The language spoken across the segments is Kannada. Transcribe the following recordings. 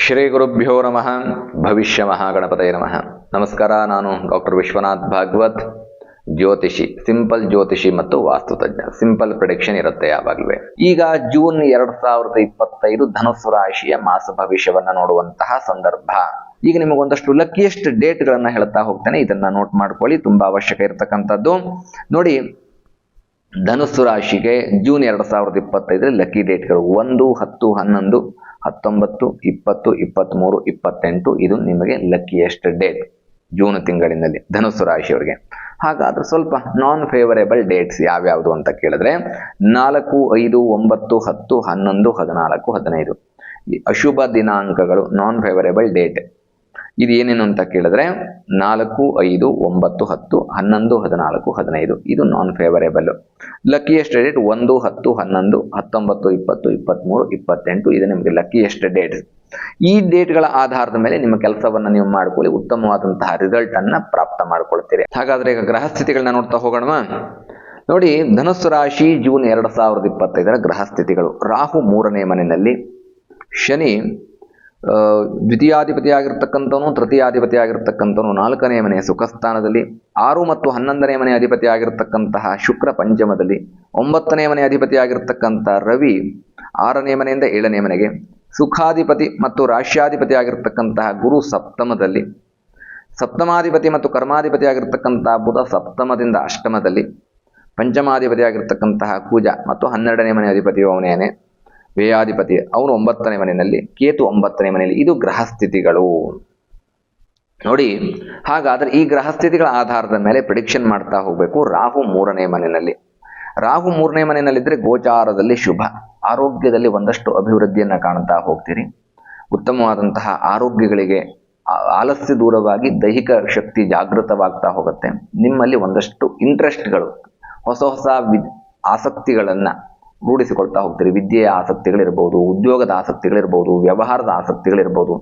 ಶ್ರೀ ಗುರುಭ್ಯೋ ನಮಃ. ಭವಿಷ್ಯ ಮಹಾಗಣಪತಯೇ ನಮಃ. ನಮಸ್ಕಾರ. ನಾನು ಡಾಕ್ಟರ್ ವಿಶ್ವನಾಥ್ ಭಾಗವತ್, ಜ್ಯೋತಿಷಿ, ಸಿಂಪಲ್ ಜ್ಯೋತಿಷಿ ಮತ್ತು ವಾಸ್ತುತಜ್ಞ. ಸಿಂಪಲ್ ಪ್ರಿಡಿಕ್ಷನ್ ಇರುತ್ತೆ ಯಾವಾಗಲೂ. ಈಗ ಜೂನ್ 2025 ಧನುಸ್ಸು ರಾಶಿಯ ಮಾಸ ಭವಿಷ್ಯವನ್ನ ನೋಡುವಂತಹ ಸಂದರ್ಭ. ಈಗ ನಿಮಗೊಂದಷ್ಟು ಲಕ್ಕಿಯೆಸ್ಟ್ ಡೇಟ್ಗಳನ್ನ ಹೇಳ್ತಾ ಹೋಗ್ತೇನೆ, ಇದನ್ನ ನೋಟ್ ಮಾಡ್ಕೊಳ್ಳಿ, ತುಂಬಾ ಅವಶ್ಯಕ ಇರತಕ್ಕಂಥದ್ದು. ನೋಡಿ, ಧನುಸ್ಸು ರಾಶಿಗೆ ಜೂನ್ 2025 ಲಕ್ಕಿ ಡೇಟ್ಗಳು 1, 10, 11, 19, 20, 23, 28. ಇದು ನಿಮಗೆ ಲಕ್ಕಿಯೆಸ್ಟ್ ಡೇಟ್ ಜೂನ್ ತಿಂಗಳಿನಲ್ಲಿ ಧನುಸ್ಸು ರಾಶಿಯವರಿಗೆ. ಹಾಗಾದ್ರೆ ಸ್ವಲ್ಪ ನಾನ್ ಫೇವರೇಬಲ್ ಡೇಟ್ಸ್ ಯಾವ್ಯಾವುದು ಅಂತ ಕೇಳಿದ್ರೆ 4, 5, 9, 10, 11, 14, 15 ಈ ಅಶುಭ ದಿನಾಂಕಗಳು ನಾನ್ ಫೇವರೇಬಲ್ ಡೇಟ್. ಇದು ಏನೇನು ಅಂತ ಕೇಳಿದ್ರೆ 4, 5, 9, 10, 11, 14, 15 ಇದು ನಾನ್ ಫೇವರೇಬಲ್. ಲಕ್ಕಿಯೆಸ್ಟ್ ಡೇಟ್ 1, 10, 11, 19, 20, 23, 28 ಇದು ನಿಮಗೆ ಲಕ್ಕಿಯೆಸ್ಟ್ ಡೇಟ್ಸ್. ಈ ಡೇಟ್ಗಳ ಆಧಾರದ ಮೇಲೆ ನಿಮ್ಮ ಕೆಲಸವನ್ನ ನೀವು ಮಾಡ್ಕೊಳ್ಳಿ, ಉತ್ತಮವಾದಂತಹ ರಿಸಲ್ಟ್ ಅನ್ನ ಪ್ರಾಪ್ತ ಮಾಡ್ಕೊಳ್ತೀರಿ. ಹಾಗಾದ್ರೆ ಈಗ ಗ್ರಹ ಸ್ಥಿತಿಗಳನ್ನ ನೋಡ್ತಾ ಹೋಗೋಣ. ನೋಡಿ, ಧನುಸ್ಸು ರಾಶಿ ಜೂನ್ 2025 ಗ್ರಹ ಸ್ಥಿತಿಗಳು. ರಾಹು 3ನೇ ಮನೆಯಲ್ಲಿ, ಶನಿ ದ್ವಿತೀಯಾಧಿಪತಿ ಆಗಿರ್ತಕ್ಕಂಥವನು, ತೃತೀಯಾಧಿಪತಿ ಆಗಿರ್ತಕ್ಕಂಥವನು 4ನೇ ಮನೆಯ ಸುಖಸ್ಥಾನದಲ್ಲಿ, 6 ಮತ್ತು 11ನೇ ಮನೆ ಅಧಿಪತಿ ಆಗಿರ್ತಕ್ಕಂತಹ ಶುಕ್ರ ಪಂಚಮದಲ್ಲಿ, 9ನೇ ಮನೆ ಅಧಿಪತಿ ಆಗಿರ್ತಕ್ಕಂಥ ರವಿ 6ನೇ ಮನೆಯಿಂದ 7ನೇ ಮನೆಗೆ, ಸುಖಾಧಿಪತಿ ಮತ್ತು ರಾಶ್ಯಾಧಿಪತಿ ಆಗಿರ್ತಕ್ಕಂತಹ ಗುರು ಸಪ್ತಮದಲ್ಲಿ, ಸಪ್ತಮಾಧಿಪತಿ ಮತ್ತು ಕರ್ಮಾಧಿಪತಿ ಆಗಿರ್ತಕ್ಕಂತಹ ಬುಧ ಸಪ್ತಮದಿಂದ ಅಷ್ಟಮದಲ್ಲಿ, ಪಂಚಮಾಧಿಪತಿ ಆಗಿರ್ತಕ್ಕಂತಹ ಕುಜ ಮತ್ತು 12ನೇ ಮನೆ ಅಧಿಪತಿಯು ಅವನೇನೆ, ವ್ಯಯಾಧಿಪತಿ ಅವನು 9ನೇ ಮನೆಯಲ್ಲಿ, ಕೇತು 9ನೇ ಮನೆಯಲ್ಲಿ. ಇದು ಗ್ರಹ ಸ್ಥಿತಿಗಳು. ನೋಡಿ, ಹಾಗಾದ್ರೆ ಈ ಗ್ರಹ ಸ್ಥಿತಿಗಳ ಆಧಾರದ ಮೇಲೆ ಪ್ರಿಡಿಕ್ಷನ್ ಮಾಡ್ತಾ ಹೋಗ್ಬೇಕು. ರಾಹು 3ನೇ ಮನೆಯಲ್ಲಿ, ರಾಹು 3ನೇ ಮನೆಯಲ್ಲಿದ್ದರೆ ಗೋಚಾರದಲ್ಲಿ ಶುಭ. ಆರೋಗ್ಯದಲ್ಲಿ ಒಂದಷ್ಟು ಅಭಿವೃದ್ಧಿಯನ್ನ ಕಾಣ್ತಾ ಹೋಗ್ತೀರಿ. ಉತ್ತಮವಾದಂತಹ ಆರೋಗ್ಯಗಳಿಗೆ ಆಲಸ್ಯ ದೂರವಾಗಿ ದೈಹಿಕ ಶಕ್ತಿ ಜಾಗೃತವಾಗ್ತಾ ಹೋಗುತ್ತೆ. ನಿಮ್ಮಲ್ಲಿ ಒಂದಷ್ಟು ಇಂಟ್ರೆಸ್ಟ್ಗಳು, ಹೊಸ ಹೊಸ ಆಸಕ್ತಿಗಳನ್ನ ರೂಢಿಸಿಕೊಳ್ತಾ ಹೋಗ್ತೀರಿ. ವಿದ್ಯೆಯ ಆಸಕ್ತಿಗಳಿರ್ಬೋದು, ಉದ್ಯೋಗದ ಆಸಕ್ತಿಗಳಿರ್ಬೋದು, ವ್ಯವಹಾರದ ಆಸಕ್ತಿಗಳಿರ್ಬೋದು.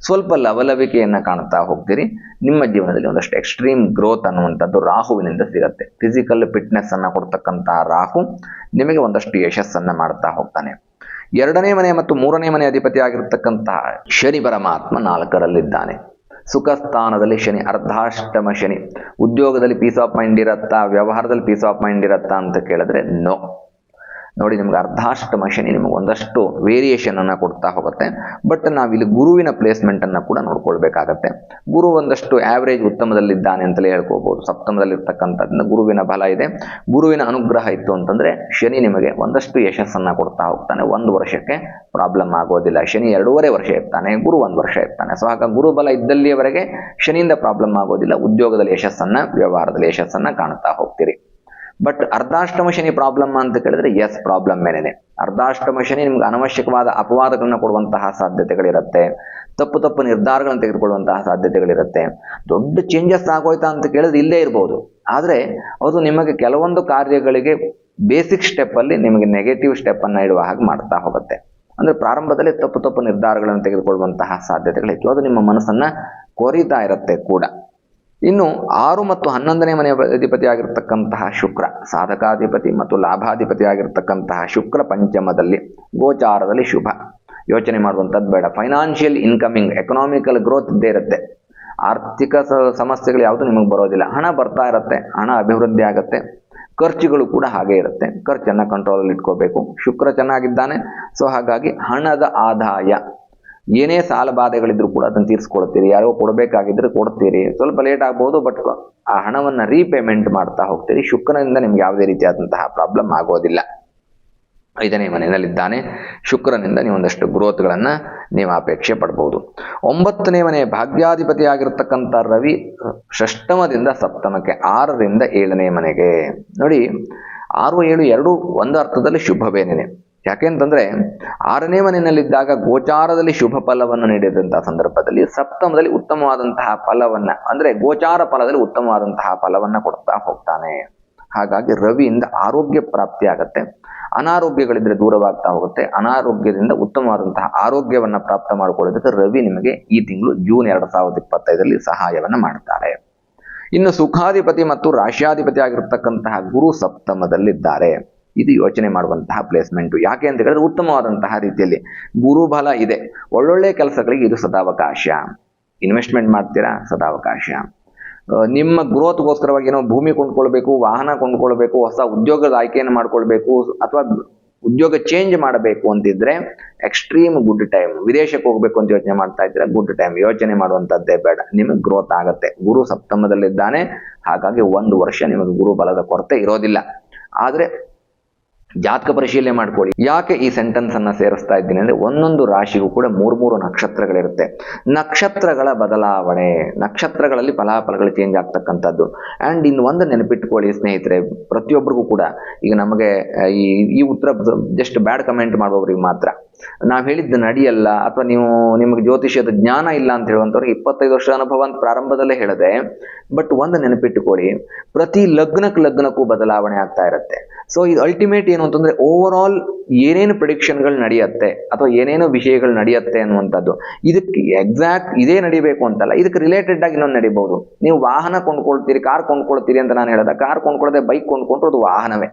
ಸ್ವಲ್ಪ ಲವಲವಿಕೆಯನ್ನು ಕಾಣ್ತಾ ಹೋಗ್ತೀರಿ. ನಿಮ್ಮ ಜೀವನದಲ್ಲಿ ಒಂದಷ್ಟು ಎಕ್ಸ್ಟ್ರೀಮ್ ಗ್ರೋತ್ ಅನ್ನುವಂಥದ್ದು ರಾಹುವಿನಿಂದ ಸಿಗತ್ತೆ. ಫಿಸಿಕಲ್ ಫಿಟ್ನೆಸ್ ಅನ್ನ ಕೊಡ್ತಕ್ಕಂತಹ ರಾಹು ನಿಮಗೆ ಒಂದಷ್ಟು ಯಶಸ್ಸನ್ನ ಮಾಡ್ತಾ ಹೋಗ್ತಾನೆ. 2ನೇ ಮನೆ ಮತ್ತು 3ನೇ ಮನೆ ಅಧಿಪತಿ ಆಗಿರ್ತಕ್ಕಂತಹ ಶನಿ ಪರಮಾತ್ಮ 4ರಲ್ಲಿದ್ದಾನೆ. ಸುಖ ಸ್ಥಾನದಲ್ಲಿ ಶನಿ, ಅರ್ಧಾಷ್ಟಮ ಶನಿ. ಉದ್ಯೋಗದಲ್ಲಿ ಪೀಸ್ ಆಫ್ ಮೈಂಡ್ ಇರತ್ತಾ, ವ್ಯವಹಾರದಲ್ಲಿ ಪೀಸ್ ಆಫ್ ಮೈಂಡ್ ಇರತ್ತಾ ಅಂತ ಕೇಳಿದ್ರೆ ನೋ. ನೋಡಿ, ನಿಮ್ಗೆ ಅರ್ಧಾಷ್ಟಮ ಶನಿ ನಿಮಗೆ ಒಂದಷ್ಟು ವೇರಿಯೇಷನ್ ಅನ್ನ ಕೊಡ್ತಾ ಹೋಗುತ್ತೆ. ಬಟ್ ನಾವಿಲ್ಲಿ ಗುರುವಿನ ಪ್ಲೇಸ್ಮೆಂಟ್ ಅನ್ನ ಕೂಡ ನೋಡ್ಕೊಳ್ಬೇಕಾಗತ್ತೆ. ಗುರು ಒಂದಷ್ಟು ಆವರೇಜ್ ಉತ್ತಮದಲ್ಲಿದ್ದಾನೆ ಅಂತಲೇ ಹೇಳ್ಕೋಬಹುದು. ಸಪ್ತಮದಲ್ಲಿರ್ತಕ್ಕಂಥದ್ರಿಂದ ಗುರುವಿನ ಬಲ ಇದೆ. ಗುರುವಿನ ಅನುಗ್ರಹ ಇತ್ತು ಅಂತಂದ್ರೆ ಶನಿ ನಿಮಗೆ ಒಂದಷ್ಟು ಯಶಸ್ಸನ್ನ ಕೊಡ್ತಾ ಹೋಗ್ತಾನೆ. 1 ವರ್ಷಕ್ಕೆ ಪ್ರಾಬ್ಲಮ್ ಆಗೋದಿಲ್ಲ. ಶನಿ 2.5 ವರ್ಷ ಇರ್ತಾನೆ, ಗುರು 1 ವರ್ಷ ಇರ್ತಾನೆ. ಸೊ ಹಾಗಾಗಿ ಗುರು ಬಲ ಇದ್ದಲ್ಲಿಯವರೆಗೆ ಶನಿಯಿಂದ ಪ್ರಾಬ್ಲಮ್ ಆಗೋದಿಲ್ಲ. ಉದ್ಯೋಗದಲ್ಲಿ ಯಶಸ್ಸನ್ನ, ವ್ಯವಹಾರದಲ್ಲಿ ಯಶಸ್ಸನ್ನ ಕಾಣ್ತಾ ಹೋಗ್ತೀರಿ. ಬಟ್ ಅರ್ಧಾಷ್ಟಮ ಶನಿ ಪ್ರಾಬ್ಲಮ್ ಅಂತ ಕೇಳಿದ್ರೆ ಎಸ್, ಪ್ರಾಬ್ಲಮ್ ಏನೇನೆ. ಅರ್ಧಾಷ್ಟಮ ಶನಿ ನಿಮ್ಗೆ ಅನವಶ್ಯಕವಾದ ಅಪವಾದಗಳನ್ನ ಕೊಡುವಂತಹ ಸಾಧ್ಯತೆಗಳಿರುತ್ತೆ. ತಪ್ಪು ನಿರ್ಧಾರಗಳನ್ನು ತೆಗೆದುಕೊಳ್ಳುವಂತಹ ಸಾಧ್ಯತೆಗಳಿರುತ್ತೆ. ದೊಡ್ಡ ಚೇಂಜಸ್ ಆಗೋಯ್ತಾ ಅಂತ ಕೇಳಿದ್ರೆ ಇಲ್ಲೇ ಇರ್ಬೋದು. ಆದ್ರೆ ಅದು ನಿಮಗೆ ಕೆಲವೊಂದು ಕಾರ್ಯಗಳಿಗೆ ಬೇಸಿಕ್ ಸ್ಟೆಪ್ ಅಲ್ಲಿ ನಿಮಗೆ ನೆಗೆಟಿವ್ ಸ್ಟೆಪ್ ಅನ್ನ ಇಡುವ ಹಾಗೆ ಮಾಡ್ತಾ ಹೋಗುತ್ತೆ. ಅಂದ್ರೆ ಪ್ರಾರಂಭದಲ್ಲಿ ತಪ್ಪು ನಿರ್ಧಾರಗಳನ್ನು ತೆಗೆದುಕೊಳ್ಳುವಂತಹ ಸಾಧ್ಯತೆಗಳಿತ್ತು. ಅದು ನಿಮ್ಮ ಮನಸ್ಸನ್ನ ಕೊರಿತಾ ಇರುತ್ತೆ ಕೂಡ. ಇನ್ನು 6 ಮತ್ತು 11ನೇ ಮನೆಯ ಅಧಿಪತಿ ಆಗಿರ್ತಕ್ಕಂತಹ ಶುಕ್ರ, ಸಾಧಕಾಧಿಪತಿ ಮತ್ತು ಲಾಭಾಧಿಪತಿ ಆಗಿರ್ತಕ್ಕಂತಹ ಶುಕ್ರ ಪಂಚಮದಲ್ಲಿ, ಗೋಚಾರದಲ್ಲಿ ಶುಭ. ಯೋಚನೆ ಮಾಡುವಂಥದ್ದು ಬೇಡ. ಫೈನಾನ್ಷಿಯಲ್ ಇನ್ಕಮಿಂಗ್, ಎಕನಾಮಿಕಲ್ ಗ್ರೋತ್ ಇದ್ದೇ ಇರುತ್ತೆ. ಆರ್ಥಿಕ ಸಮಸ್ಯೆಗಳು ಯಾವುದು ನಿಮಗೆ ಬರೋದಿಲ್ಲ. ಹಣ ಬರ್ತಾ ಇರುತ್ತೆ, ಹಣ ಅಭಿವೃದ್ಧಿ ಆಗುತ್ತೆ. ಖರ್ಚುಗಳು ಕೂಡ ಹಾಗೆ ಇರುತ್ತೆ. ಖರ್ಚನ್ನ ಕಂಟ್ರೋಲಲ್ಲಿ ಇಟ್ಕೋಬೇಕು. ಶುಕ್ರ ಚೆನ್ನಾಗಿದ್ದಾನೆ. ಸೊ ಹಾಗಾಗಿ ಹಣದ ಆದಾಯ, ಏನೇ ಸಾಲ ಬಾಧೆಗಳಿದ್ರು ಕೂಡ ಅದನ್ನು ತೀರಿಸ್ಕೊಳ್ತೀರಿ. ಯಾರೋ ಕೊಡಬೇಕಾಗಿದ್ರೆ ಕೊಡ್ತೀರಿ. ಸ್ವಲ್ಪ ಲೇಟ್ ಆಗ್ಬೋದು, ಬಟ್ ಆ ಹಣವನ್ನ ರೀಪೇಮೆಂಟ್ ಮಾಡ್ತಾ ಹೋಗ್ತೀರಿ. ಶುಕ್ರನಿಂದ ನಿಮ್ಗೆ ಯಾವುದೇ ರೀತಿಯಾದಂತಹ ಪ್ರಾಬ್ಲಮ್ ಆಗೋದಿಲ್ಲ. 5ನೇ ಮನೆಯಲ್ಲಿದ್ದಾನೆ. ಶುಕ್ರನಿಂದ ನೀವು ಒಂದಷ್ಟು ಗ್ರೋತ್ಗಳನ್ನ ನೀವು ಅಪೇಕ್ಷೆ ಪಡ್ಬೋದು. 9ನೇ ಮನೆ ಭಾಗ್ಯಾಧಿಪತಿ ಆಗಿರ್ತಕ್ಕಂಥ ರವಿ ಷಷ್ಠಮದಿಂದ ಸಪ್ತಮಕ್ಕೆ, 6ರಿಂದ 7ನೇ ಮನೆಗೆ. ನೋಡಿ, 6, 7 ಎರಡೂ ಒಂದು ಅರ್ಥದಲ್ಲಿ ಶುಭವೇನೇನೆ. ಯಾಕೆಂತಂದ್ರೆ 6ನೇ ಮನೆಯಲ್ಲಿದ್ದಾಗ ಗೋಚಾರದಲ್ಲಿ ಶುಭ ಫಲವನ್ನು ನೀಡಿದಂತಹ ಸಂದರ್ಭದಲ್ಲಿ ಸಪ್ತಮದಲ್ಲಿ ಉತ್ತಮವಾದಂತಹ ಫಲವನ್ನ, ಅಂದ್ರೆ ಗೋಚಾರ ಫಲದಲ್ಲಿ ಉತ್ತಮವಾದಂತಹ ಫಲವನ್ನ ಕೊಡ್ತಾ ಹೋಗ್ತಾನೆ. ಹಾಗಾಗಿ ರವಿಯಿಂದ ಆರೋಗ್ಯ ಪ್ರಾಪ್ತಿ ಆಗತ್ತೆ. ಅನಾರೋಗ್ಯಗಳಿದ್ರೆ ದೂರವಾಗ್ತಾ ಹೋಗುತ್ತೆ. ಅನಾರೋಗ್ಯದಿಂದ ಉತ್ತಮವಾದಂತಹ ಆರೋಗ್ಯವನ್ನ ಪ್ರಾಪ್ತ ಮಾಡಿಕೊಳ್ಳೋದಕ್ಕೆ ರವಿ ನಿಮಗೆ ಈ ತಿಂಗಳು ಜೂನ್ 2025 ಸಹಾಯವನ್ನ ಮಾಡ್ತಾರೆ. ಇನ್ನು ಸುಖಾಧಿಪತಿ ಮತ್ತು ರಾಶ್ಯಾಧಿಪತಿ ಆಗಿರ್ತಕ್ಕಂತಹ ಗುರು ಸಪ್ತಮದಲ್ಲಿದ್ದಾರೆ. ಇದು ಯೋಚನೆ ಮಾಡುವಂತಹ ಪ್ಲೇಸ್ಮೆಂಟು. ಯಾಕೆ ಅಂತ ಹೇಳಿದ್ರೆ ಉತ್ತಮವಾದಂತಹ ರೀತಿಯಲ್ಲಿ ಗುರುಬಲ ಇದೆ, ಒಳ್ಳೊಳ್ಳೆ ಕೆಲಸಗಳಿಗೆ ಇದು ಸದಾವಕಾಶ. ಇನ್ವೆಸ್ಟ್ಮೆಂಟ್ ಮಾಡ್ತೀರಾ, ಸದಾವಕಾಶ. ನಿಮ್ಮ ಗ್ರೋತ್ಗೋಸ್ಕರವಾಗಿ ಏನೋ ಭೂಮಿ ಕೊಂಡ್ಕೊಳ್ಬೇಕು, ವಾಹನ ಕೊಂಡ್ಕೊಳ್ಬೇಕು, ಹೊಸ ಉದ್ಯೋಗದ ಆಯ್ಕೆಯನ್ನು ಮಾಡ್ಕೊಳ್ಬೇಕು, ಅಥವಾ ಉದ್ಯೋಗ ಚೇಂಜ್ ಮಾಡಬೇಕು ಅಂತಿದ್ರೆ ಎಕ್ಸ್ಟ್ರೀಮ್ ಗುಡ್ ಟೈಮ್. ವಿದೇಶಕ್ಕೆ ಹೋಗ್ಬೇಕು ಅಂತ ಯೋಚನೆ ಮಾಡ್ತಾ ಇದ್ರೆ ಗುಡ್ ಟೈಮ್, ಯೋಚನೆ ಮಾಡುವಂಥದ್ದೇ ಬೇಡ, ನಿಮಗೆ ಗ್ರೋತ್ ಆಗತ್ತೆ. ಗುರು ಸಪ್ತಮದಲ್ಲಿದ್ದಾನೆ, ಹಾಗಾಗಿ 1 ವರ್ಷ ನಿಮಗೆ ಗುರು ಬಲದ ಕೊರತೆ ಇರೋದಿಲ್ಲ. ಆದ್ರೆ ಜಾತಕ ಪರಿಶೀಲನೆ ಮಾಡ್ಕೊಳ್ಳಿ. ಯಾಕೆ ಈ ಸೆಂಟೆನ್ಸ್ ಅನ್ನ ಸೇರಿಸ್ತಾ ಇದ್ದೀನಿ ಅಂದ್ರೆ, ಒಂದೊಂದು ರಾಶಿಗೂ ಕೂಡ 3 ನಕ್ಷತ್ರಗಳಿರುತ್ತೆ. ನಕ್ಷತ್ರಗಳ ಬದಲಾವಣೆ, ನಕ್ಷತ್ರಗಳಲ್ಲಿ ಫಲಾಫಲಗಳು ಚೇಂಜ್ ಆಗ್ತಕ್ಕಂಥದ್ದು. ಅಂಡ್ ಒಂದು ನೆನಪಿಟ್ಕೊಳ್ಳಿ ಸ್ನೇಹಿತರೆ, ಪ್ರತಿಯೊಬ್ಬರಿಗೂ ಕೂಡ, ಈಗ ನಮಗೆ ಈ ಉತ್ತರ ಜಸ್ಟ್ ಬ್ಯಾಡ್ ಕಮೆಂಟ್ ಮಾಡುವವರಿಗೆ ಮಾತ್ರ, ನಾವು ಹೇಳಿದ್ದು ನಡೆಯಲ್ಲ ಅಥವಾ ನಿಮಗೆ ಜ್ಯೋತಿಷ್ಯದ ಜ್ಞಾನ ಇಲ್ಲ ಅಂತ ಹೇಳುವಂಥವ್ರಿಗೆ 25 ವರ್ಷ ಅನುಭವ ಅಂತ ಪ್ರಾರಂಭದಲ್ಲೇ ಹೇಳಿದೆ. ಬಟ್ ಒಂದು ನೆನಪಿಟ್ಟುಕೊಳ್ಳಿ, ಪ್ರತಿ ಲಗ್ನಕ್ಕೂ ಬದಲಾವಣೆ ಆಗ್ತಾ ಇರುತ್ತೆ. ಸೊ ಇದು ಅಲ್ಟಿಮೇಟ್ ಏನು ಅಂತಂದ್ರೆ, ಓವರ್ ಆಲ್ ಏನೇನು ಪ್ರಿಡಿಕ್ಷನ್ಗಳು ನಡೆಯುತ್ತೆ ಅಥವಾ ಏನೇನು ವಿಷಯಗಳು ನಡೆಯುತ್ತೆ ಅನ್ನುವಂಥದ್ದು, ಇದಕ್ಕೆ ಎಕ್ಸಾಕ್ಟ್ ಇದೇ ನಡಿಬೇಕು ಅಂತಲ್ಲ, ಇದಕ್ಕೆ ರಿಲೇಟೆಡ್ ಆಗಿ ಇನ್ನೊಂದು ನಡಿಬಹುದು. ನೀವು ವಾಹನ ಕೊಂಡ್ಕೊಳ್ತೀರಿ, ಕಾರ್ ಕೊಂಡ್ಕೊಳ್ತೀರಿ ಅಂತ ನಾನು ಹೇಳಿದೆ, ಕಾರ್ ಕೊಂಡ್ಕೊಳ್ಳದೆ ಬೈಕ್ ಕೊಂಡ್ಕೊಂಡ್ರು ಅದು ವಾಹನವೇ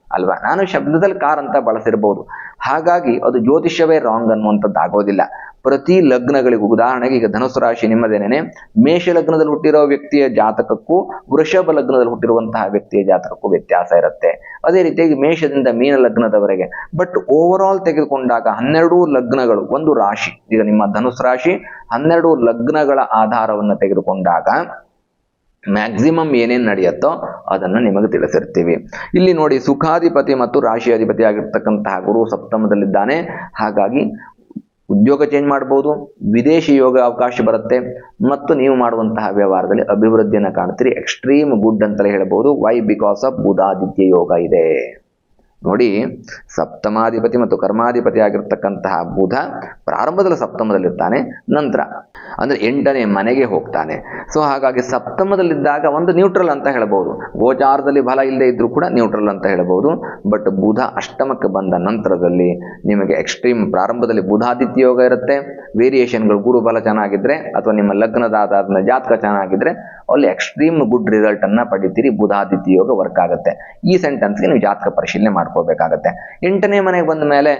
ಅಲ್ವಾ? ನಾನು ಶಬ್ದದಲ್ಲಿ ಕಾರ್ ಅಂತ ಬಳಸಿರ್ಬೋದು. ಹಾಗಾಗಿ ಅದು ಜ್ಯೋತಿಷ್ಯವೇ ರಾಂಗ್ ಅನ್ನುವಂಥದ್ದು ಆಗೋದಿಲ್ಲ. ಪ್ರತಿ ಲಗ್ನಗಳಿಗೂ, ಉದಾಹರಣೆಗೆ ಈಗ ಧನುಸು ರಾಶಿ ನಿಮ್ಮದೇನೆ, ಮೇಷ ಲಗ್ನದಲ್ಲಿ ಹುಟ್ಟಿರೋ ವ್ಯಕ್ತಿಯ ಜಾತಕಕ್ಕೂ ವೃಷಭ ಲಗ್ನದಲ್ಲಿ ಹುಟ್ಟಿರುವಂತಹ ವ್ಯಕ್ತಿಯ ಜಾತಕಕ್ಕೂ ವ್ಯತ್ಯಾಸ ಇರುತ್ತೆ. ಅದೇ ರೀತಿಯಾಗಿ ಮೇಷದಿಂದ ಮೀನ ಲಗ್ನದವರೆಗೆ. ಬಟ್ ಓವರ್ ಆಲ್ ತೆಗೆದುಕೊಂಡಾಗ 12 ಲಗ್ನಗಳು ಒಂದು ರಾಶಿ, ಈಗ ನಿಮ್ಮ ಧನುಸು ರಾಶಿ 12 ಲಗ್ನಗಳ ಆಧಾರವನ್ನು ತೆಗೆದುಕೊಂಡಾಗ ಮ್ಯಾಕ್ಸಿಮಮ್ ಏನೇನು ನಡೆಯುತ್ತೋ ಅದನ್ನು ನಿಮಗೆ ತಿಳಿಸಿರ್ತೀವಿ. ಇಲ್ಲಿ ನೋಡಿ, ಸುಖಾಧಿಪತಿ ಮತ್ತು ರಾಶಿ ಅಧಿಪತಿ ಆಗಿರ್ತಕ್ಕಂತಹ ಗುರು ಸಪ್ತಮದಲ್ಲಿದ್ದಾನೆ. ಹಾಗಾಗಿ ಉದ್ಯೋಗ ಚೇಂಜ್ ಮಾಡಬಹುದು, ವಿದೇಶಿ ಯೋಗ ಅವಕಾಶ ಬರುತ್ತೆ, ಮತ್ತು ನೀವು ಮಾಡುವಂತಹ ವ್ಯವಹಾರದಲ್ಲಿ ಅಭಿವೃದ್ಧಿಯನ್ನು ಕಾಣ್ತೀರಿ. ಎಕ್ಸ್ಟ್ರೀಮ್ ಗುಡ್ ಅಂತಲೇ ಹೇಳಬಹುದು. ವೈ? ಬಿಕಾಸ್ ಆಫ್ ಬುಧಾದಿತ್ಯ ಯೋಗ ಇದೆ. ನೋಡಿ, ಸಪ್ತಮಾಧಿಪತಿ ಮತ್ತು ಕರ್ಮಾಧಿಪತಿ ಆಗಿರ್ತಕ್ಕಂತಹ ಬುಧ ಪ್ರಾರಂಭದಲ್ಲಿ ಸಪ್ತಮದಲ್ಲಿರ್ತಾನೆ, ನಂತರ ಅಂದ್ರೆ 8ನೇ ಮನೆಗೆ ಹೋಗ್ತಾನೆ. ಸೊ ಹಾಗಾಗಿ ಸಪ್ತಮದಲ್ಲಿದ್ದಾಗ ಒಂದು ನ್ಯೂಟ್ರಲ್ ಅಂತ ಹೇಳಬಹುದು. ಗೋಚಾರದಲ್ಲಿ ಬಲ ಇಲ್ಲದೆ ಇದ್ರೂ ಕೂಡ ನ್ಯೂಟ್ರಲ್ ಅಂತ ಹೇಳಬಹುದು. ಬಟ್ ಬುಧ ಅಷ್ಟಮಕ್ಕೆ ಬಂದ ನಂತರದಲ್ಲಿ ನಿಮಗೆ ಎಕ್ಸ್ಟ್ರೀಮ್, ಪ್ರಾರಂಭದಲ್ಲಿ ಬುಧಾದಿತ್ಯ ಯೋಗ ಇರುತ್ತೆ, ವೇರಿಯೇಷನ್ಗಳು ಗುರು ಬಲ ಚೆನ್ನಾಗಿದ್ರೆ ಅಥವಾ ನಿಮ್ಮ ಲಗ್ನದ ಆಧಾರದ ಜಾತಕ ಚೆನ್ನಾಗಿದ್ರೆ ಅಲ್ಲಿ ಎಕ್ಸ್ಟ್ರೀಮ್ ಗುಡ್ ರಿಸಲ್ಟ್ ಅನ್ನ ಪಡಿತೀರಿ. ಬುಧಾದಿತ್ಯ ಯೋಗ ವರ್ಕ್ ಆಗುತ್ತೆ. ಈ ಸೆಂಟೆನ್ಸ್ಗೆ ನೀವು ಜಾತಕ ಪರಿಶೀಲನೆ ಮಾಡ್ಕೋಬೇಕಾಗತ್ತೆ. 8ನೇ ಮನೆಗೆ ಬಂದ ಮೇಲೆ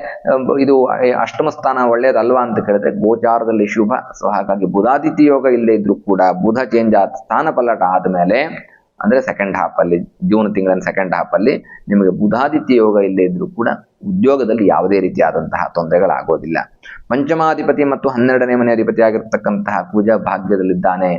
ಇದು ಅಷ್ಟಮ ಸ್ಥಾನ ಒಳ್ಳೇದಲ್ವಾ ಅಂತ ಕೇಳಿದ್ರೆ ಗೋಚಾರದಲ್ಲಿ ಶುಭ. ಸೊ ಹಾಗಾಗಿ ಬುಧಾದಿತ್ಯ ಯೋಗ ಇಲ್ಲದೆ ಇದ್ರೂ ಕೂಡ ಬುಧ ಚೇಂಜ್ ಸ್ಥಾನ ಪಲ್ಲಟ ಆದ್ಮೇಲೆ, ಅಂದ್ರೆ ಸೆಕೆಂಡ್ ಹಾಫ್ ಅಲ್ಲಿ, ಜೂನ್ ತಿಂಗಳಿನ ಸೆಕೆಂಡ್ ಹಾಫ್ ಅಲ್ಲಿ ನಿಮಗೆ ಬುಧಾದಿತ್ಯ ಯೋಗ ಇಲ್ಲದೆ ಇದ್ರೂ ಕೂಡ ಉದ್ಯೋಗದಲ್ಲಿ ಯಾವುದೇ ರೀತಿಯಾದಂತಹ ತೊಂದರೆಗಳಾಗೋದಿಲ್ಲ. ಪಂಚಮಾಧಿಪತಿ ಮತ್ತು 12ನೇ ಮನೆ ಅಧಿಪತಿ ಆಗಿರ್ತಕ್ಕಂತಹ ಕುಜ ಭಾಗ್ಯದಲ್ಲಿದ್ದಾನೆ.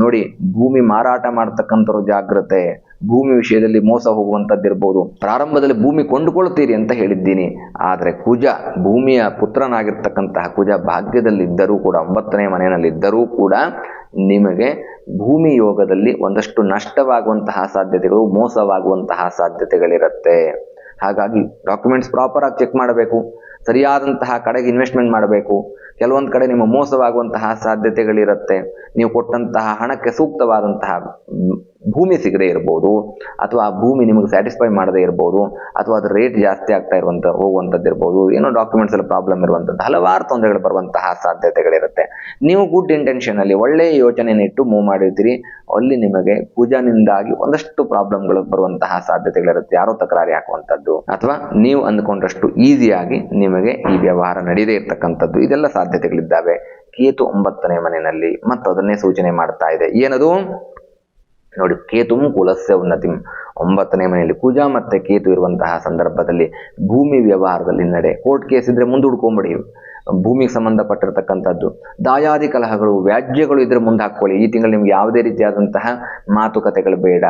ನೋಡಿ, ಭೂಮಿ ಮಾರಾಟ ಮಾಡ್ತಕ್ಕಂಥವ್ರು ಜಾಗ್ರತೆ. ಭೂಮಿ ವಿಷಯದಲ್ಲಿ ಮೋಸ ಹೋಗುವಂಥದ್ದಿರ್ಬೋದು. ಪ್ರಾರಂಭದಲ್ಲಿ ಭೂಮಿ ಕೊಂಡುಕೊಳ್ತೀರಿ ಅಂತ ಹೇಳಿದ್ದೀನಿ, ಆದರೆ ಕುಜ, ಭೂಮಿಯ ಪುತ್ರನಾಗಿರ್ತಕ್ಕಂತಹ ಕುಜ ಭಾಗ್ಯದಲ್ಲಿದ್ದರೂ ಕೂಡ, 9ನೇ ಮನೆಯಲ್ಲಿದ್ದರೂ ಕೂಡ ನಿಮಗೆ ಭೂಮಿ ಯೋಗದಲ್ಲಿ ಒಂದಷ್ಟು ನಷ್ಟವಾಗುವಂತಹ ಸಾಧ್ಯತೆಗಳು, ಮೋಸವಾಗುವಂತಹ ಸಾಧ್ಯತೆಗಳಿರುತ್ತೆ. ಹಾಗಾಗಿ ಡಾಕ್ಯುಮೆಂಟ್ಸ್ ಪ್ರಾಪರ್ ಆಗಿ ಚೆಕ್ ಮಾಡಬೇಕು, ಸರಿಯಾದಂತಹ ಕಡೆಗೆ ಇನ್ವೆಸ್ಟ್ಮೆಂಟ್ ಮಾಡಬೇಕು. ಕೆಲವೊಂದು ಕಡೆ ನಿಮ್ಮ ಮೋಸವಾಗುವಂತಹ ಸಾಧ್ಯತೆಗಳಿರುತ್ತೆ. ನೀವು ಕೊಟ್ಟಂತಹ ಹಣಕ್ಕೆ ಸೂಕ್ತವಾದಂತಹ ಭೂಮಿ ಸಿಗದೇ ಇರ್ಬೋದು, ಅಥವಾ ಆ ಭೂಮಿ ನಿಮಗೆ ಸ್ಯಾಟಿಸ್ಫೈ ಮಾಡದೇ ಇರ್ಬೋದು, ಅಥವಾ ಅದ್ರ ರೇಟ್ ಜಾಸ್ತಿ ಆಗ್ತಾ ಹೋಗುವಂಥದ್ದು ಇರ್ಬೋದು, ಏನೋ ಡಾಕ್ಯುಮೆಂಟ್ಸ್ ಅಲ್ಲಿ ಪ್ರಾಬ್ಲಮ್ ಇರುವಂಥದ್ದು, ಹಲವಾರು ತೊಂದರೆಗಳು ಬರುವಂತಹ ಸಾಧ್ಯತೆಗಳಿರುತ್ತೆ. ನೀವು ಗುಡ್ ಇಂಟೆನ್ಷನ್ ಅಲ್ಲಿ ಒಳ್ಳೆಯ ಯೋಚನೆಯನ್ನು ಇಟ್ಟು ಮೂವ್ ಮಾಡಿರ್ತೀರಿ, ಅಲ್ಲಿ ನಿಮಗೆ ಕುಜನಿಂದಾಗಿ ಒಂದಷ್ಟು ಪ್ರಾಬ್ಲಮ್ಗಳು ಬರುವಂತಹ ಸಾಧ್ಯತೆಗಳಿರುತ್ತೆ. ಯಾರೋ ತಕರಾರಿ ಹಾಕುವಂಥದ್ದು, ಅಥವಾ ನೀವು ಅಂದ್ಕೊಂಡಷ್ಟು ಈಸಿಯಾಗಿ ನಿಮಗೆ ಈ ವ್ಯವಹಾರ ನಡೆಯದೇ ಇರ್ತಕ್ಕಂಥದ್ದು, ಇದೆಲ್ಲ ಸಾಧ್ಯತೆಗಳಿದ್ದಾವೆ. ಕೇತು 9ನೇ ಮನೆಯಲ್ಲಿ ಮತ್ತು ಅದನ್ನೇ ಸೂಚನೆ ಮಾಡ್ತಾ ಇದೆ. ಏನದು ನೋಡಿ, ಕೇತುಂ ಕುಲಸ್ಯ ಉನ್ನತಿಂ. 9ನೇ ಮನೆಯಲ್ಲಿ ಕುಜ ಮತ್ತೆ ಕೇತು ಇರುವಂತಹ ಸಂದರ್ಭದಲ್ಲಿ ಭೂಮಿ ವ್ಯವಹಾರದಲ್ಲಿ ನಡೆ. ಕೋರ್ಟ್ ಕೇಸ್ ಇದ್ರೆ ಮುಂದೂಡ್ಕೊಂಬಿಡಿ, ಭೂಮಿಗೆ ಸಂಬಂಧಪಟ್ಟಿರ್ತಕ್ಕಂಥದ್ದು. ದಾಯಾದಿ ಕಲಹಗಳು, ವ್ಯಾಜ್ಯಗಳು ಇದ್ರೆ ಮುಂದೆ ಹಾಕೊಳ್ಳಿ. ಈ ತಿಂಗಳು ನಿಮ್ಗೆ ಯಾವುದೇ ರೀತಿಯಾದಂತಹ ಮಾತುಕತೆಗಳು ಬೇಡ,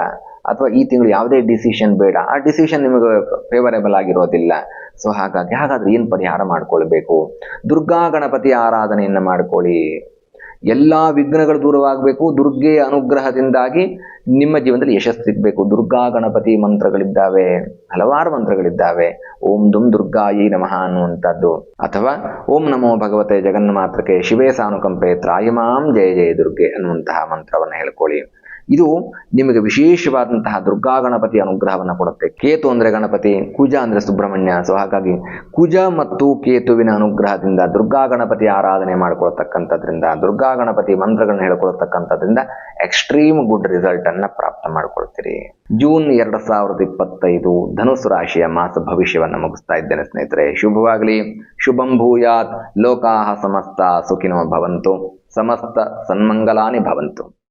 ಅಥವಾ ಈ ತಿಂಗಳು ಯಾವುದೇ ಡಿಸಿಷನ್ ಬೇಡ. ಆ ಡಿಸಿಷನ್ ನಿಮಗೆ ಫೇವರೇಬಲ್ ಆಗಿರೋದಿಲ್ಲ. ಸೊ ಹಾಗಾದ್ರೆ ಏನು ಪರಿಹಾರ ಮಾಡ್ಕೊಳ್ಬೇಕು? ದುರ್ಗಾ ಗಣಪತಿ ಆರಾಧನೆಯನ್ನ ಮಾಡ್ಕೊಳ್ಳಿ. ಎಲ್ಲಾ ವಿಘ್ನಗಳು ದೂರವಾಗಬೇಕು. ದುರ್ಗೆಯ ಅನುಗ್ರಹದಿಂದಾಗಿ ನಿಮ್ಮ ಜೀವನದಲ್ಲಿ ಯಶಸ್ಸು ಸಿಗಬೇಕು. ದುರ್ಗಾ ಗಣಪತಿ ಮಂತ್ರಗಳಿದ್ದಾವೆ, ಹಲವಾರು ಮಂತ್ರಗಳಿದ್ದಾವೆ. ಓಂ ದುಂ ದುರ್ಗಾಯಿ ನಮಃ ಅನ್ನುವಂಥದ್ದು, ಅಥವಾ ಓಂ ನಮೋ ಭಗವತೆ ಜಗನ್ಮಾತ್ರಕ್ಕೆ ಶಿವೇ ಸಾನುಕಂಪೆ ತ್ರಾಯಿಮಾಂ ಜಯ ಜಯ ದುರ್ಗೆ ಅನ್ನುವಂತಹ ಮಂತ್ರವನ್ನು ಹೇಳ್ಕೊಳ್ಳಿ. ಇದು ನಿಮಗೆ ವಿಶೇಷವಾದಂತಹ ದುರ್ಗಾ ಗಣಪತಿ ಅನುಗ್ರಹವನ್ನು ಕೊಡುತ್ತೆ. ಕೇತು ಅಂದರೆ ಗಣಪತಿ, ಕುಜ ಅಂದರೆ ಸುಬ್ರಹ್ಮಣ್ಯ. ಸೊ ಹಾಗಾಗಿ ಕುಜ ಮತ್ತು ಕೇತುವಿನ ಅನುಗ್ರಹದಿಂದ ದುರ್ಗಾ ಗಣಪತಿ ಆರಾಧನೆ ಮಾಡಿಕೊಳ್ತಕ್ಕಂಥದ್ರಿಂದ, ದುರ್ಗಾ ಗಣಪತಿ ಮಂತ್ರಗಳನ್ನ ಹೇಳ್ಕೊಳ್ತಕ್ಕಂಥದ್ರಿಂದ ಎಕ್ಸ್ಟ್ರೀಮ್ ಗುಡ್ ರಿಸಲ್ಟ್ ಅನ್ನ ಪ್ರಾಪ್ತ ಮಾಡ್ಕೊಳ್ತೀರಿ. ಜೂನ್ 2025 ಧನುಸು ರಾಶಿಯ ಮಾಸ ಭವಿಷ್ಯವನ್ನು ಮುಗಿಸ್ತಾ ಇದ್ದೇನೆ ಸ್ನೇಹಿತರೆ. ಶುಭವಾಗಲಿ. ಶುಭಂ ಭೂಯಾತ್. ಲೋಕಾಹ ಸಮಸ್ತ ಸುಖಿನೋ ಭವಂತು. ಸಮಸ್ತ ಸನ್ಮಂಗಲಾನಿ ಭವಂತು.